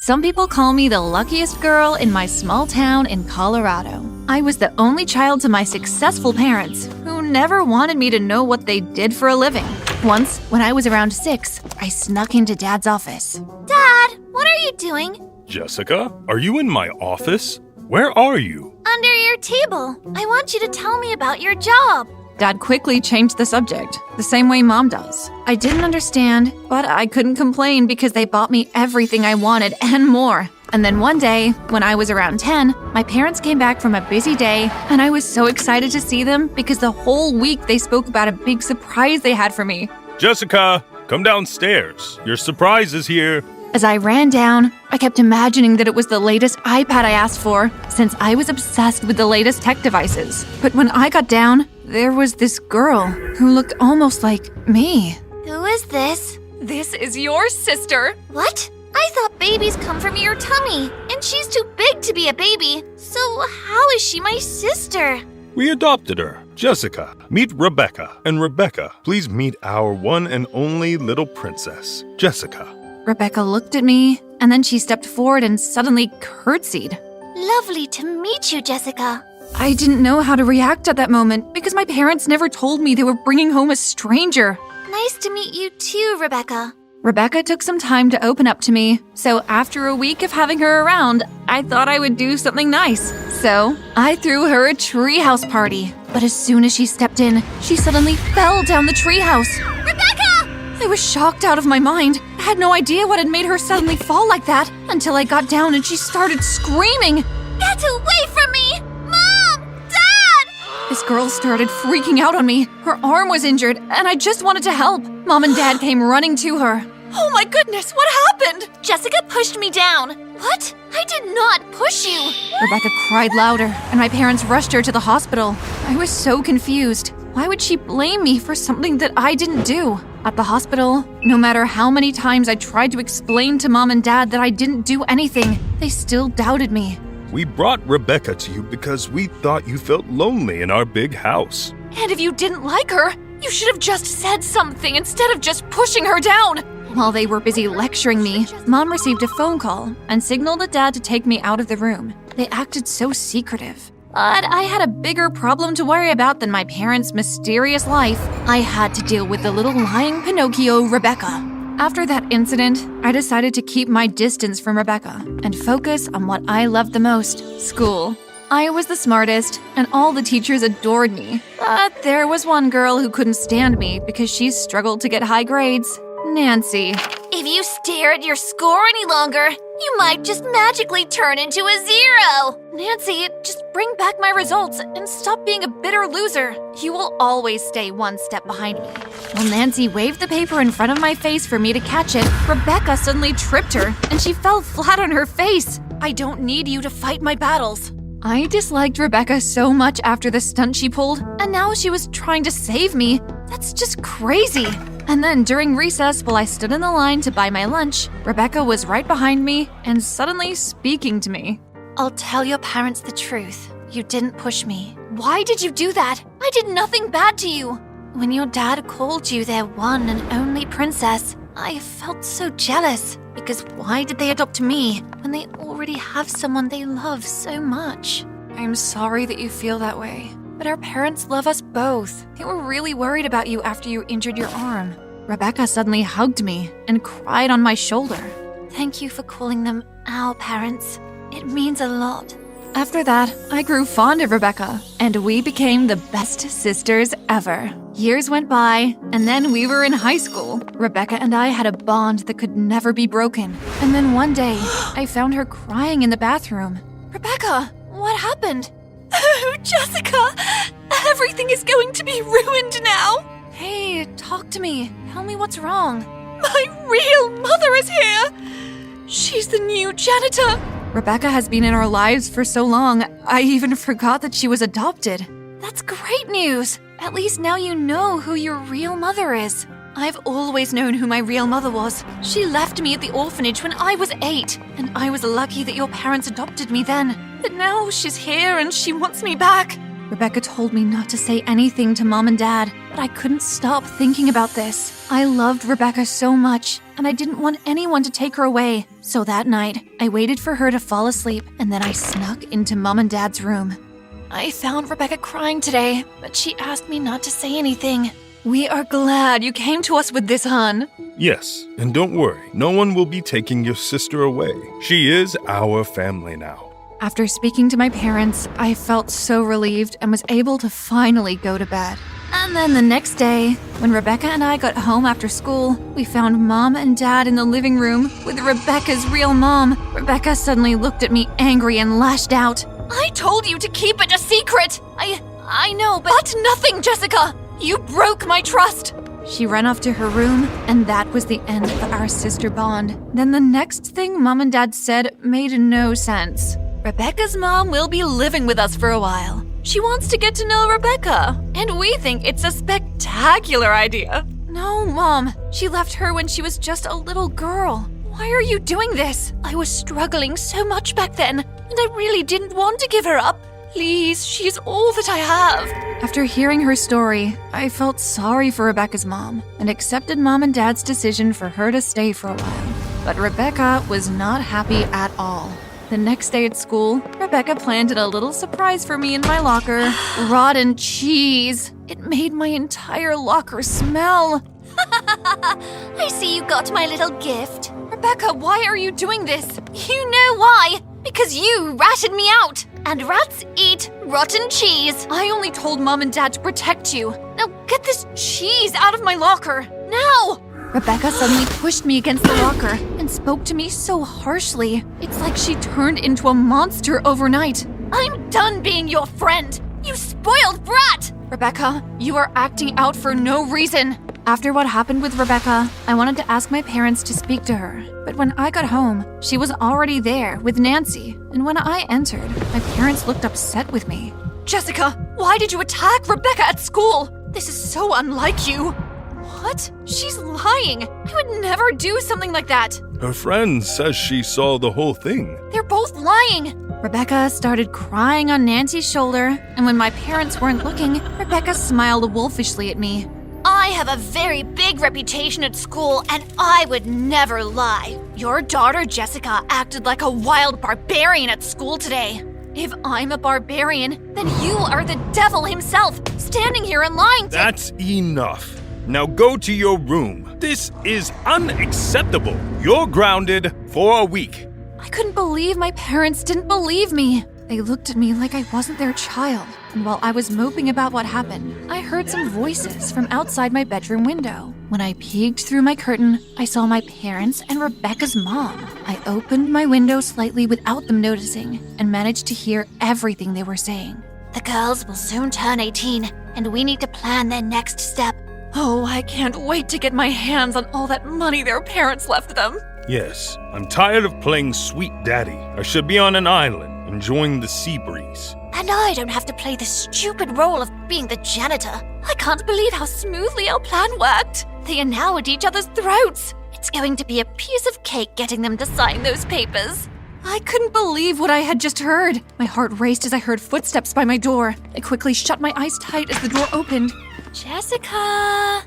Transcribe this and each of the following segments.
Some people call me the luckiest girl in my small town in Colorado. I was the only child to my successful parents, who never wanted me to know what they did for a living. Once, when I was around 6, I snuck into Dad's office. Dad, what are you doing? Jessica, are you in my office? Where are you? Under your table. I want you to tell me about your job. Dad quickly changed the subject, the same way Mom does. I didn't understand, but I couldn't complain because they bought me everything I wanted and more. And then one day, when I was around 10, my parents came back from a busy day, and I was so excited to see them because the whole week they spoke about a big surprise they had for me. Jessica, come downstairs. Your surprise is here. As I ran down, I kept imagining that it was the latest iPad I asked for, since I was obsessed with the latest tech devices. But when I got down, there was this girl who looked almost like me. Who is this? This is your sister. What? I thought babies come from your tummy, and she's too big to be a baby. So how is she my sister? We adopted her. Jessica, meet Rebecca. And Rebecca, please meet our one and only little princess, Jessica. Rebecca looked at me, and then she stepped forward and suddenly curtsied. Lovely to meet you, Jessica. I didn't know how to react at that moment because my parents never told me they were bringing home a stranger. Nice to meet you too, Rebecca. Rebecca took some time to open up to me, so after a week of having her around, I thought I would do something nice. So I threw her a treehouse party. But as soon as she stepped in, she suddenly fell down the treehouse. Rebecca! I was shocked out of my mind. I had no idea what had made her suddenly fall like that until I got down and she started screaming. Get away from me! Mom! Dad! This girl started freaking out on me. Her arm was injured, and I just wanted to help. Mom and Dad came running to her. Oh my goodness, what happened? Jessica pushed me down. What? I did not push you. Rebecca cried louder, and my parents rushed her to the hospital. I was so confused. Why would she blame me for something that I didn't do? At the hospital, no matter how many times I tried to explain to Mom and Dad that I didn't do anything, they still doubted me. We brought Rebecca to you because we thought you felt lonely in our big house. And if you didn't like her, you should have just said something instead of just pushing her down. While they were busy lecturing me, Mom received a phone call and signaled at Dad to take me out of the room. They acted so secretive. But I had a bigger problem to worry about than my parents' mysterious life. I had to deal with the little lying Pinocchio, Rebecca. After that incident, I decided to keep my distance from Rebecca and focus on what I loved the most, school. I was the smartest, and all the teachers adored me. But there was one girl who couldn't stand me because she struggled to get high grades. Nancy. If you stare at your score any longer, you might just magically turn into a 0. Nancy, just bring back my results and stop being a bitter loser. You will always stay one step behind me. When Nancy waved the paper in front of my face for me to catch it, Rebecca suddenly tripped her and she fell flat on her face. I don't need you to fight my battles. I disliked Rebecca so much after the stunt she pulled, and now she was trying to save me. That's just crazy. And then during recess, while I stood in the line to buy my lunch, Rebecca was right behind me and suddenly speaking to me. I'll tell your parents the truth. You didn't push me. Why did you do that? I did nothing bad to you. When your dad called you their one and only princess, I felt so jealous. Because why did they adopt me when they already have someone they love so much? I'm sorry that you feel that way. But our parents love us both. They were really worried about you after you injured your arm. Rebecca suddenly hugged me and cried on my shoulder. Thank you for calling them our parents. It means a lot. After that, I grew fond of Rebecca, and we became the best sisters ever. Years went by, and then we were in high school. Rebecca and I had a bond that could never be broken. And then one day, I found her crying in the bathroom. Rebecca, what happened? Oh, Jessica! Everything is going to be ruined now! Hey, talk to me. Tell me what's wrong. My real mother is here! She's the new janitor! Rebecca has been in our lives for so long, I even forgot that she was adopted. That's great news! At least now you know who your real mother is. I've always known who my real mother was. She left me at the orphanage when I was 8, and I was lucky that your parents adopted me then. But now she's here and she wants me back. Rebecca told me not to say anything to Mom and Dad, but I couldn't stop thinking about this. I loved Rebecca so much, and I didn't want anyone to take her away. So that night, I waited for her to fall asleep, and then I snuck into Mom and Dad's room. I found Rebecca crying today, but she asked me not to say anything. We are glad you came to us with this, hon. Yes, and don't worry, no one will be taking your sister away. She is our family now. After speaking to my parents, I felt so relieved and was able to finally go to bed. And then the next day, when Rebecca and I got home after school, we found Mom and Dad in the living room with Rebecca's real mom. Rebecca suddenly looked at me angry and lashed out. I told you to keep it a secret! I know, but nothing, Jessica! You broke my trust! She ran off to her room, and that was the end of our sister bond. Then the next thing Mom and Dad said made no sense. Rebecca's mom will be living with us for a while. She wants to get to know Rebecca, and we think it's a spectacular idea. No, Mom. She left her when she was just a little girl. Why are you doing this? I was struggling so much back then, and I really didn't want to give her up. Please, she's all that I have. After hearing her story, I felt sorry for Rebecca's mom and accepted Mom and Dad's decision for her to stay for a while. But Rebecca was not happy at all. The next day at school, Rebecca planted a little surprise for me in my locker. Rotten cheese. It made my entire locker smell. I see you got my little gift. Rebecca, why are you doing this? You know why? Because you ratted me out. And rats eat rotten cheese. I only told Mom and Dad to protect you. Now get this cheese out of my locker. Now! Rebecca suddenly pushed me against the locker and spoke to me so harshly. It's like she turned into a monster overnight. I'm done being your friend. You spoiled brat! Rebecca, you are acting out for no reason. After what happened with Rebecca, I wanted to ask my parents to speak to her. But when I got home, she was already there with Nancy. And when I entered, my parents looked upset with me. Jessica, why did you attack Rebecca at school? This is so unlike you. What? She's lying. I would never do something like that. Her friend says she saw the whole thing. They're both lying. Rebecca started crying on Nancy's shoulder, and when my parents weren't looking, Rebecca smiled wolfishly at me. I have a very big reputation at school, and I would never lie. Your daughter Jessica acted like a wild barbarian at school today. If I'm a barbarian, then you are the devil himself, standing here and lying to— That's enough. Now go to your room. This is unacceptable. You're grounded for a week. I couldn't believe my parents didn't believe me. They looked at me like I wasn't their child. And while I was moping about what happened, I heard some voices from outside my bedroom window. When I peeked through my curtain, I saw my parents and Rebecca's mom. I opened my window slightly without them noticing and managed to hear everything they were saying. The girls will soon turn 18, and we need to plan their next step. Oh, I can't wait to get my hands on all that money their parents left them. Yes, I'm tired of playing sweet daddy. I should be on an island, enjoying the sea breeze. And I don't have to play the stupid role of being the janitor. I can't believe how smoothly our plan worked. They are now at each other's throats. It's going to be a piece of cake getting them to sign those papers. I couldn't believe what I had just heard. My heart raced as I heard footsteps by my door. I quickly shut my eyes tight as the door opened. Jessica.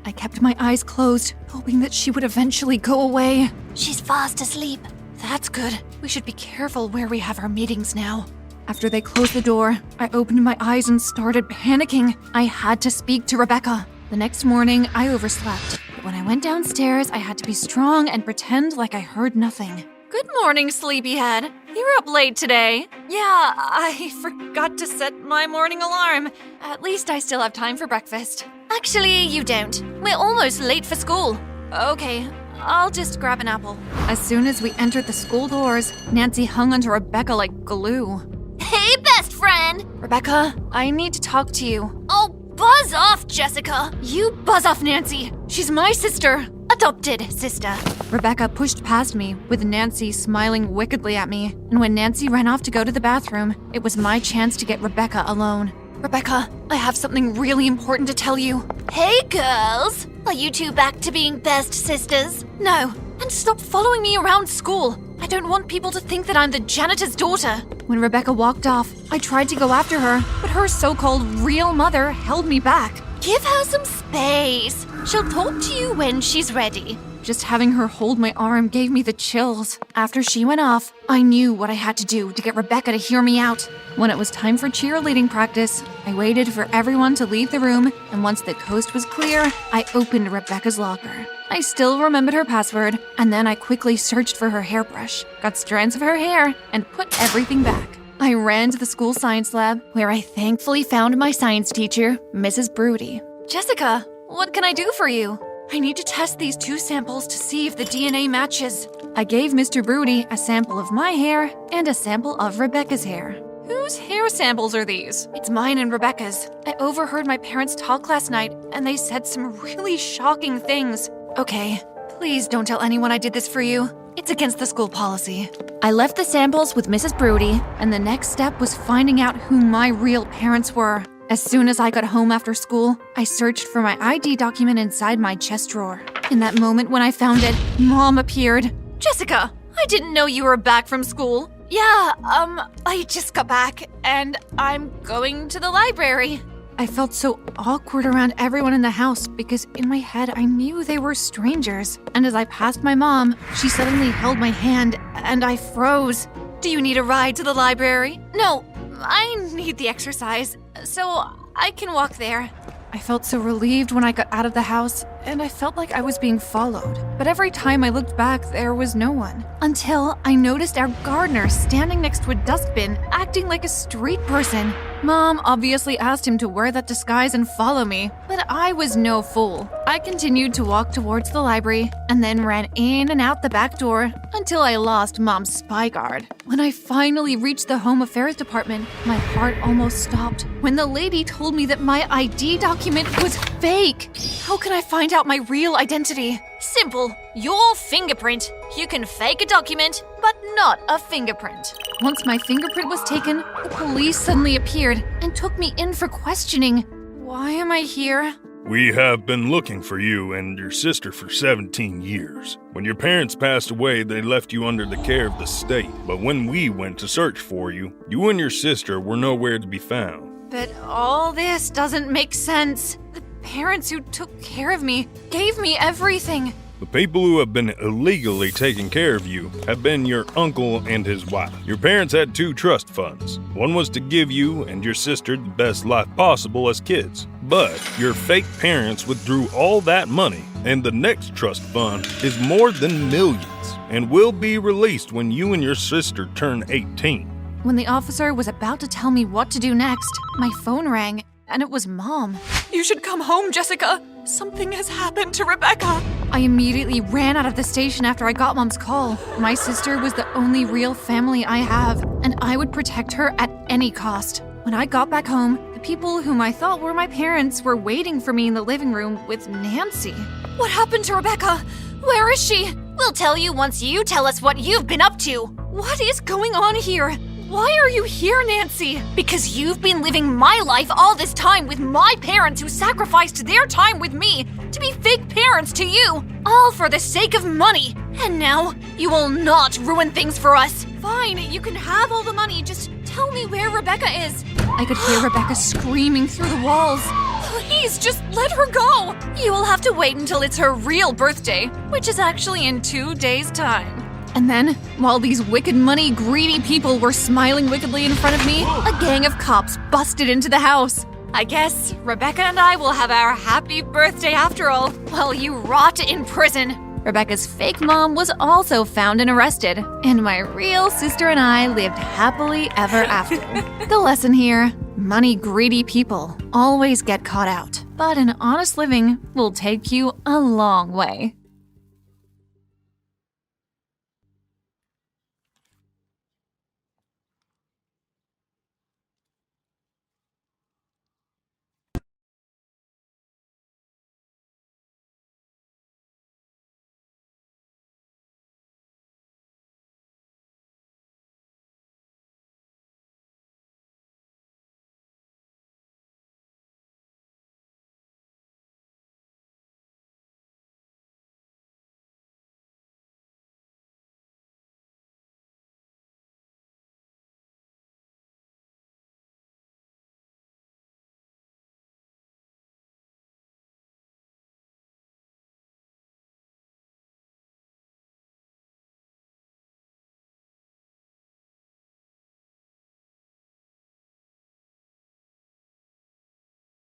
I kept my eyes closed, hoping that she would eventually go away. She's fast asleep. That's good. We should be careful where we have our meetings now. After they closed the door, I opened my eyes and started panicking. I had to speak to Rebecca. The next morning, I overslept. But when I went downstairs, I had to be strong and pretend like I heard nothing. Good morning, sleepyhead. You're up late today. Yeah, I forgot to set my morning alarm. At least I still have time for breakfast. Actually, you don't. We're almost late for school. Okay, I'll just grab an apple. As soon as we entered the school doors, Nancy hung onto Rebecca like glue. Hey, best friend! Rebecca, I need to talk to you. Oh, buzz off, Jessica! You buzz off, Nancy. She's my sister. Adopted sister. Rebecca pushed past me, with Nancy smiling wickedly at me. And when Nancy ran off to go to the bathroom, it was my chance to get Rebecca alone. Rebecca, I have something really important to tell you. Hey, girls! Are you two back to being best sisters? No, and stop following me around school. I don't want people to think that I'm the janitor's daughter. When Rebecca walked off, I tried to go after her, but her so-called real mother held me back. Give her some space. She'll talk to you when she's ready. Just having her hold my arm gave me the chills. After she went off, I knew what I had to do to get Rebecca to hear me out. When it was time for cheerleading practice, I waited for everyone to leave the room, and once the coast was clear, I opened Rebecca's locker. I still remembered her password, and then I quickly searched for her hairbrush, got strands of her hair, and put everything back. I ran to the school science lab, where I thankfully found my science teacher, Mrs. Broody. Jessica, what can I do for you? I need to test these 2 samples to see if the DNA matches. I gave Mr. Broody a sample of my hair and a sample of Rebecca's hair. Whose hair samples are these? It's mine and Rebecca's. I overheard my parents talk last night, and they said some really shocking things. Okay, please don't tell anyone I did this for you. It's against the school policy. I left the samples with Mrs. Broody, and the next step was finding out who my real parents were. As soon as I got home after school, I searched for my ID document inside my chest drawer. In that moment when I found it, Mom appeared. Jessica, I didn't know you were back from school. Yeah, I just got back, and I'm going to the library. I felt so awkward around everyone in the house because in my head I knew they were strangers. And as I passed my mom, she suddenly held my hand, and I froze. Do you need a ride to the library? No, I need the exercise, so I can walk there. I felt so relieved when I got out of the house, and I felt like I was being followed. But every time I looked back, there was no one. Until I noticed our gardener standing next to a dustbin, acting like a street person. Mom obviously asked him to wear that disguise and follow me, but I was no fool. I continued to walk towards the library, and then ran in and out the back door until I lost Mom's spy guard. When I finally reached the Home Affairs Department, my heart almost stopped when the lady told me that my ID document was fake. How can I find out my real identity? Simple. Your fingerprint. You can fake a document, but not a fingerprint. Once my fingerprint was taken, the police suddenly appeared and took me in for questioning. Why am I here? We have been looking for you and your sister for 17 years. When your parents passed away, they left you under the care of the state. But when we went to search for you, you and your sister were nowhere to be found. But all this doesn't make sense. The parents who took care of me gave me everything. The people who have been illegally taking care of you have been your uncle and his wife. Your parents had 2 trust funds. One was to give you and your sister the best life possible as kids. But your fake parents withdrew all that money, and the next trust fund is more than millions and will be released when you and your sister turn 18. When the officer was about to tell me what to do next, my phone rang, and it was Mom. You should come home, Jessica. Something has happened to Rebecca. I immediately ran out of the station after I got Mom's call. My sister was the only real family I have, and I would protect her at any cost. When I got back home, the people whom I thought were my parents were waiting for me in the living room with Nancy. What happened to Rebecca? Where is she? We'll tell you once you tell us what you've been up to. What is going on here? Why are you here, Nancy? Because you've been living my life all this time with my parents who sacrificed their time with me to be fake parents to you, all for the sake of money. And now, you will not ruin things for us. Fine, you can have all the money, just tell me where Rebecca is. I could hear Rebecca screaming through the walls. Please, just let her go. You will have to wait until it's her real birthday, which is actually in 2 days' time. And then, while these wicked money-greedy people were smiling wickedly in front of me, a gang of cops busted into the house. I guess Rebecca and I will have our happy birthday after all, while you rot in prison. Rebecca's fake mom was also found and arrested, and my real sister and I lived happily ever after. The lesson here, money-greedy people always get caught out, but an honest living will take you a long way.